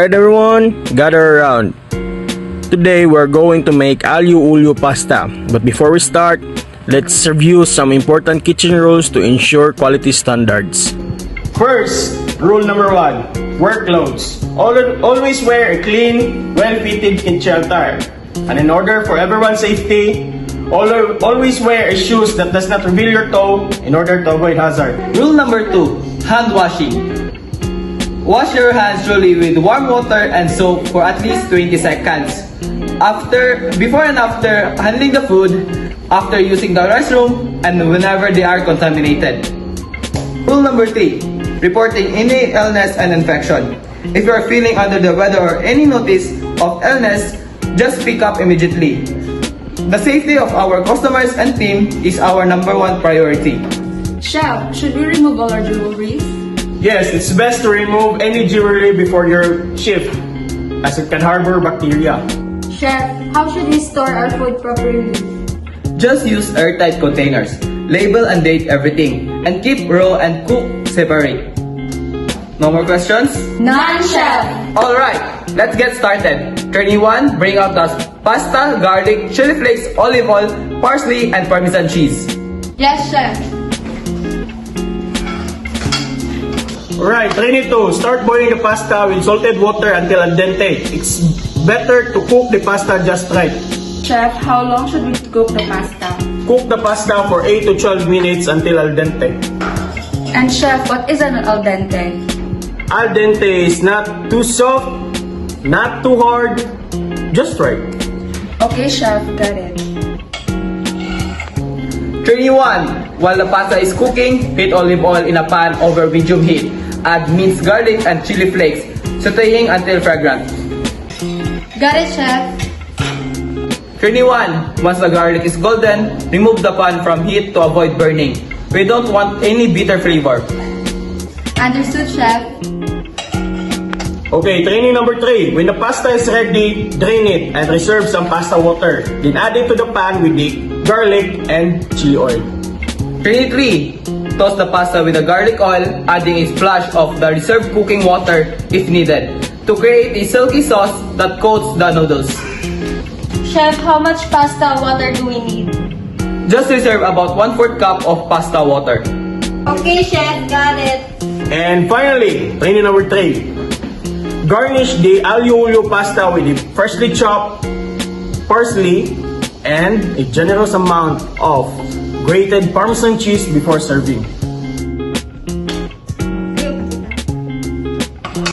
Alright everyone, gather around. Today we're going to make aglio olio pasta. But before we start, let's review some important kitchen rules to ensure quality standards. First, rule number 1, wear clothes. Always wear a clean, well-fitted kitchen attire. And in order for everyone's safety, always wear shoes that does not reveal your toe in order to avoid hazard. Rule number 2, hand washing. Wash your hands thoroughly with warm water and soap for at least 20 seconds. Before and after handling the food, after using the restroom, and whenever they are contaminated. Rule number 3, reporting any illness and infection. If you are feeling under the weather or any notice of illness, just speak up immediately. The safety of our customers and team is our number 1 priority. Chef, should we remove all our jewelry? Yes, it's best to remove any jewelry before your shift, as it can harbor bacteria. Chef, how should we store our food properly? Just use airtight containers, label and date everything, and keep raw and cook separate. No more questions? None, Chef! Alright, let's get started. Turning 1, bring out the pasta, garlic, chili flakes, olive oil, parsley, and parmesan cheese. Yes, Chef. Alright, Trini 2, start boiling the pasta with salted water until al dente. It's better to cook the pasta just right. Chef, how long should we cook the pasta? Cook the pasta for 8 to 12 minutes until al dente. And Chef, what is an al dente? Al dente is not too soft, not too hard, just right. Okay, Chef, got it. Turning 1, while the pasta is cooking, heat olive oil in a pan over medium heat. Add minced garlic and chili flakes, sauteing until fragrant. Got it, Chef. Turning 1, once the garlic is golden, remove the pan from heat to avoid burning. We don't want any bitter flavor. Understood, Chef. Okay, training number 3. When the pasta is ready, drain it and reserve some pasta water. Then add it to the pan with the garlic and chili oil. Turning 3, toss the pasta with the garlic oil, adding a splash of the reserved cooking water if needed, to create a silky sauce that coats the noodles. Chef, how much pasta water do we need? Just reserve about 1/4 cup of pasta water. Okay, Chef, got it. And finally, training number 3. Garnish the aglio olio pasta with the freshly chopped parsley and a generous amount of grated Parmesan cheese before serving.